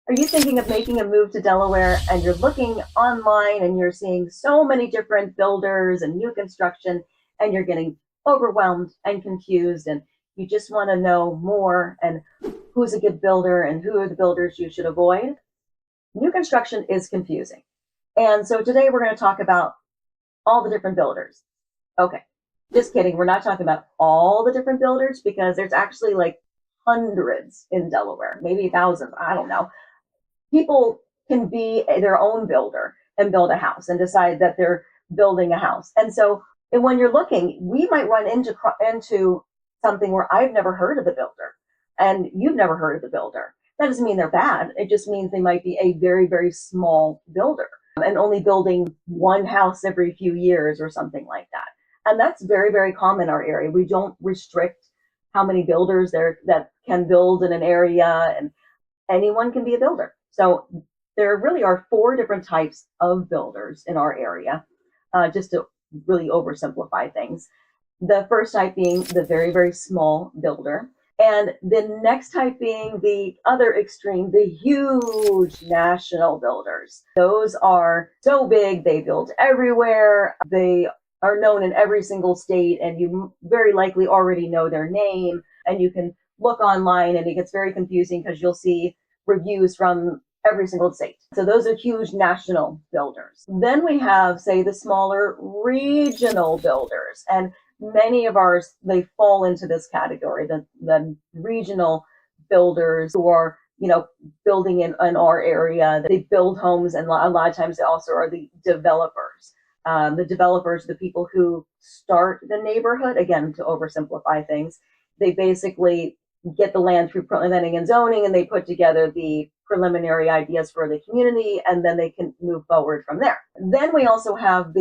Are you thinking of making a move to Delaware and you're looking online and you're seeing so many different builders and new construction and you're getting overwhelmed and confused and you just want to know more and who's a good builder and who are the builders you should avoid? New construction is confusing. And so today we're going to talk about all the different builders. Okay, just kidding. We're not talking about all the different builders because there's actually like hundreds in Delaware, maybe thousands. I don't know. People can be their own builder and build a house and decide that they're building a house. And so and when you're looking, we might run into something where I've never heard of the builder and you've never heard of the builder. That doesn't mean they're bad. It just means they might be a very, very small builder and only building one house every few years or something like that. And that's very, very common in our area. We don't restrict how many builders there that can build in an area, and anyone can be a builder. So there really are four different types of builders in our area, just to really oversimplify things. The first type being the very, very small builder. And the next type being the other extreme, the huge national builders. Those are so big, they build everywhere. They are known in every single state, and you very likely already know their name. And you can look online, and it gets very confusing because you'll see reviews from every single state. So those are huge national builders. Then we have, say, the smaller regional builders. And many of ours, they fall into this category, the regional builders who are, building in our area. They build homes, and a lot of times they also are the developers. The developers, the people who start the neighborhood, again, to oversimplify things, they basically get the land through planning and zoning, and they put together the preliminary ideas for the community, and then they can move forward from there. Then we also have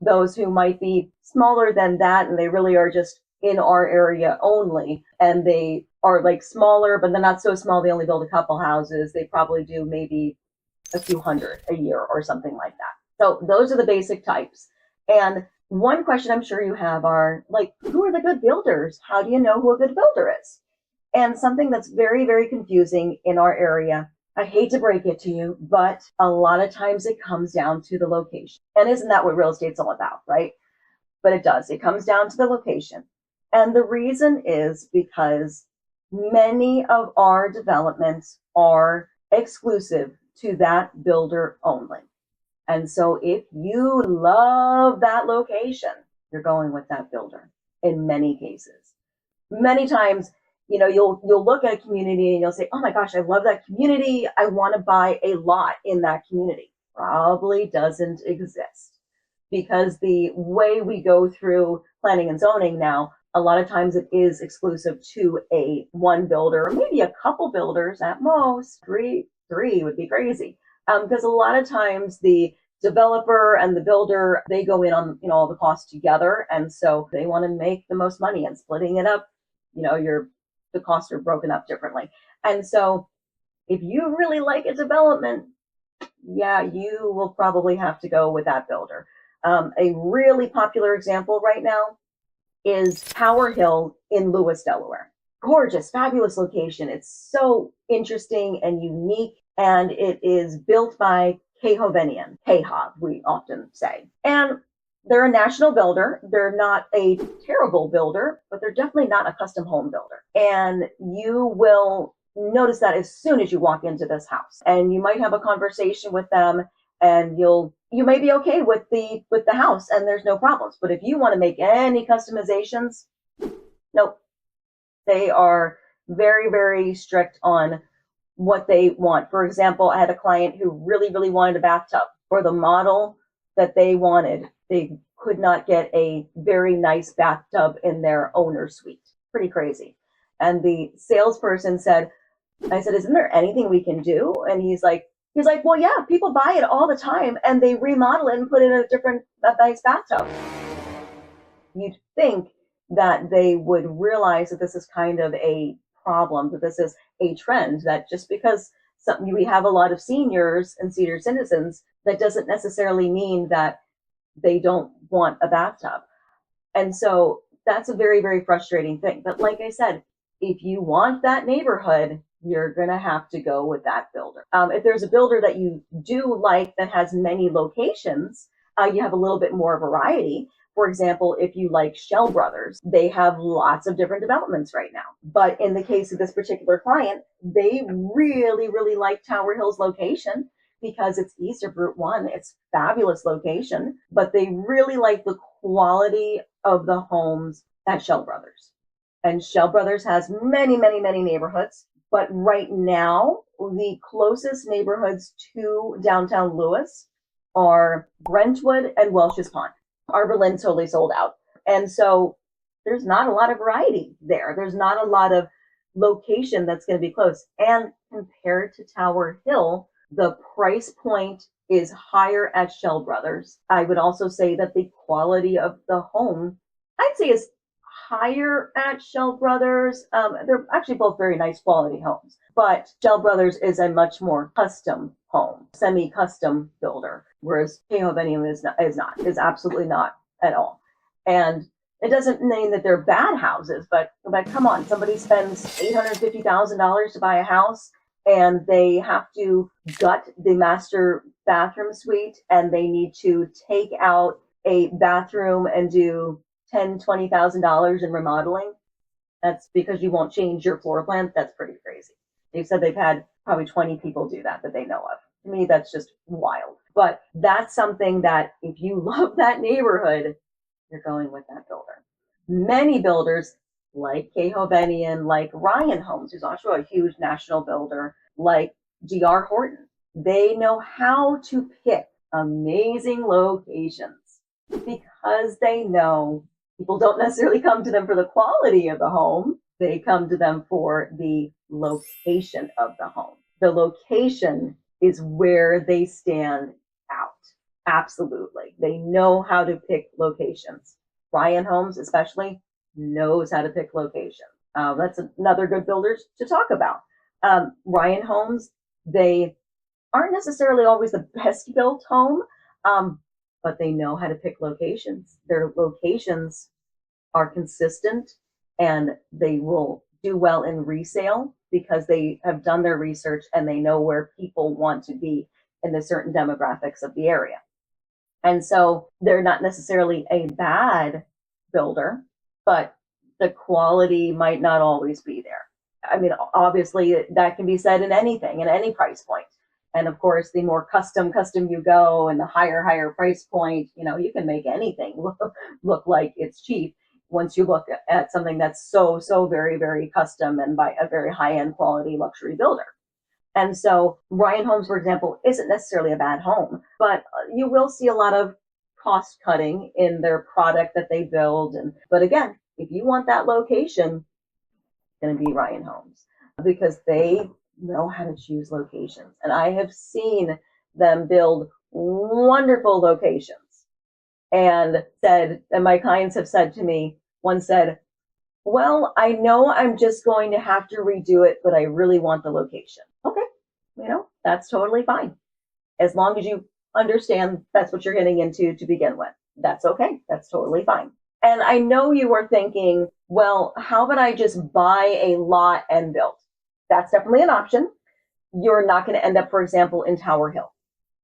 those who might be smaller than that, and they really are just in our area only, and they are like smaller, but they're not so small they only build a couple houses. They probably do maybe a few hundred a year or something like that. So those are the basic types. And one question I'm sure you have are like, who are the good builders? How do you know who a good builder is? And something that's very, very confusing in our area, I hate to break it to you, but a lot of times it comes down to the location. And isn't that what real estate's all about, right? But it does. It comes down to the location. And the reason is because many of our developments are exclusive to that builder only. And so if you love that location, you're going with that builder in many cases. Many times, you'll look at a community and you'll say, oh my gosh, I love that community. I want to buy a lot in that community. Probably doesn't exist, because the way we go through planning and zoning now, a lot of times it is exclusive to a one builder, or maybe a couple builders at most. Three would be crazy. Because a lot of times the developer and the builder, they go in on all the costs together, and so they want to make the most money, and splitting it up, the costs are broken up differently. And so if you really like a development, yeah, you will probably have to go with that builder. A really popular example right now is Tower Hill in Lewes, Delaware. Gorgeous, fabulous location. It's so interesting and unique, and it is built by Kehovenian, Kehov, we often say. And they're a national builder. They're not a terrible builder, but they're definitely not a custom home builder. And you will notice that as soon as you walk into this house. And you might have a conversation with them, and you may be okay with the house, and there's no problems. But if you want to make any customizations, nope. They are very, very strict on what they want. For example, I had a client who really, really wanted a bathtub. For the model that they wanted, they could not get a very nice bathtub in their owner's suite. Pretty crazy. And the salesperson said, I said, isn't there anything we can do? And he's like, well, yeah, people buy it all the time, and they remodel it and put in a nice bathtub. You'd think that they would realize that this is kind of a problem, that this is a trend, that just because we have a lot of seniors and senior citizens, that doesn't necessarily mean that they don't want a bathtub. And so that's a very, very frustrating thing. But like I said, if you want that neighborhood, you're going to have to go with that builder. If there's a builder that you do like that has many locations, you have a little bit more variety. For example, if you like Shell Brothers, they have lots of different developments right now. But in the case of this particular client, they really, really like Tower Hill's location because it's east of Route 1. It's fabulous location, but they really like the quality of the homes at Shell Brothers. And Shell Brothers has many, many, many neighborhoods. But right now, the closest neighborhoods to downtown Lewes are Brentwood and Welch's Pond. Arbor Lynn totally sold out. And so there's not a lot of variety there. There's not a lot of location that's going to be close. And compared to Tower Hill, the price point is higher at Shell Brothers. I would also say that the quality of the home, I'd say, is higher at Shell Brothers. They're actually both very nice quality homes, but Shell Brothers is a much more custom home, semi-custom builder, whereas Rehoboth is absolutely not at all. And it doesn't mean that they're bad houses, but come on, somebody spends $850,000 to buy a house and they have to gut the master bathroom suite and they need to take out a bathroom and do $10,000-$20,000 in remodeling. That's because you won't change your floor plan. That's pretty crazy. They said they've had probably 20 people do that they know of. To me, that's just wild. But that's something that if you love that neighborhood, you're going with that builder. Many builders like Rehoboth, like Ryan Homes, who's also a huge national builder, like D.R. Horton, they know how to pick amazing locations because they know people don't necessarily come to them for the quality of the home. They come to them for the location of the home. The location is where they stand out. Absolutely. They know how to pick locations. Ryan Homes especially knows how to pick locations. That's another good builder to talk about. Ryan Homes, they aren't necessarily always the best built home, but they know how to pick locations. Their locations are consistent and they will do well in resale because they have done their research and they know where people want to be in the certain demographics of the area. And so they're not necessarily a bad builder, but the quality might not always be there. I mean, obviously that can be said in anything, in any price point. And of course, the more custom you go and the higher price point, you can make anything look like it's cheap once you look at something that's so very, very custom and by a very high-end quality luxury builder. And so Ryan Homes, for example, isn't necessarily a bad home, but you will see a lot of cost cutting in their product that they build. But again, if you want that location, it's going to be Ryan Homes because they know how to choose locations. And I have seen them build wonderful locations and my clients have said to me, one said, well, I know I'm just going to have to redo it, but I really want the location. Okay. That's totally fine. As long as you understand that's what you're getting into to begin with. That's okay. That's totally fine. And I know you are thinking, well, how about I just buy a lot and build? That's definitely an option. You're not going to end up, for example, in Tower Hill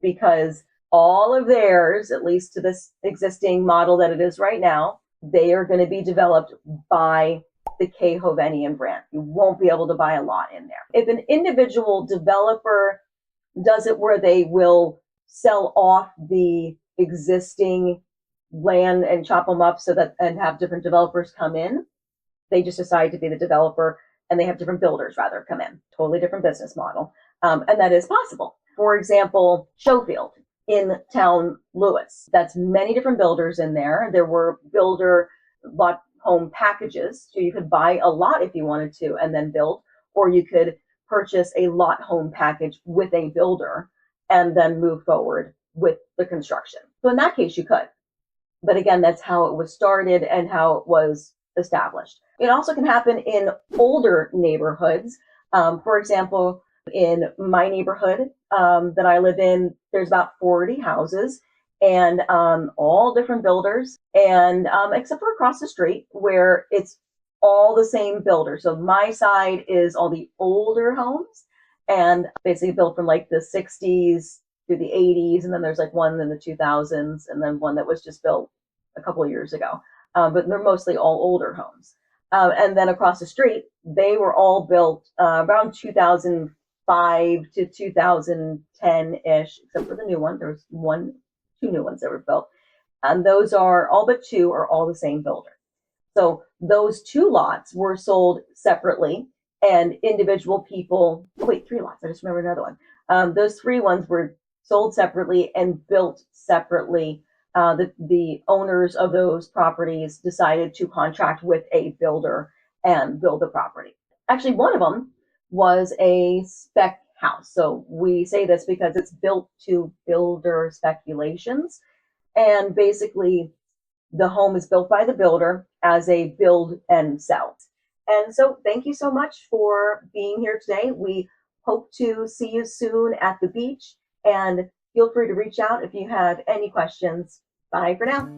because all of theirs, at least to this existing model that it is right now, they are going to be developed by the Rehoboth brand. You won't be able to buy a lot in there. If an individual developer does it where they will sell off the existing land and chop them up and have different developers come in, they just decide to be the developer and they have different builders rather come in. Totally different business model. And that is possible. For example, Schofield in town Lewes. That's many different builders in there. There were builder lot home packages. So you could buy a lot if you wanted to and then build, or you could purchase a lot home package with a builder and then move forward with the construction. So in that case, you could. But again, that's how it was started and how it was established. It also can happen in older neighborhoods. For example, in my neighborhood that I live in, there's about 40 houses and all different builders, and except for across the street where it's all the same builder. So my side is all the older homes, and basically built from like the 60s through the 80s. And then there's like one in the 2000s, and then one that was just built a couple of years ago. But they're mostly all older homes. And then across the street, they were all built around 2005 to 2010-ish, except for the new one. There was two new ones that were built. And those are all but two are all the same builder. So those two lots were sold separately, and individual people, oh wait, three lots. I just remembered another one. Those three ones were sold separately and built separately. The owners of those properties decided to contract with a builder and build the property. Actually, one of them was a spec house. So we say this because it's built to builder speculations. And basically, the home is built by the builder as a build and sell. And so thank you so much for being here today. We hope to see you soon at the beach, and feel free to reach out if you have any questions. Bye for now.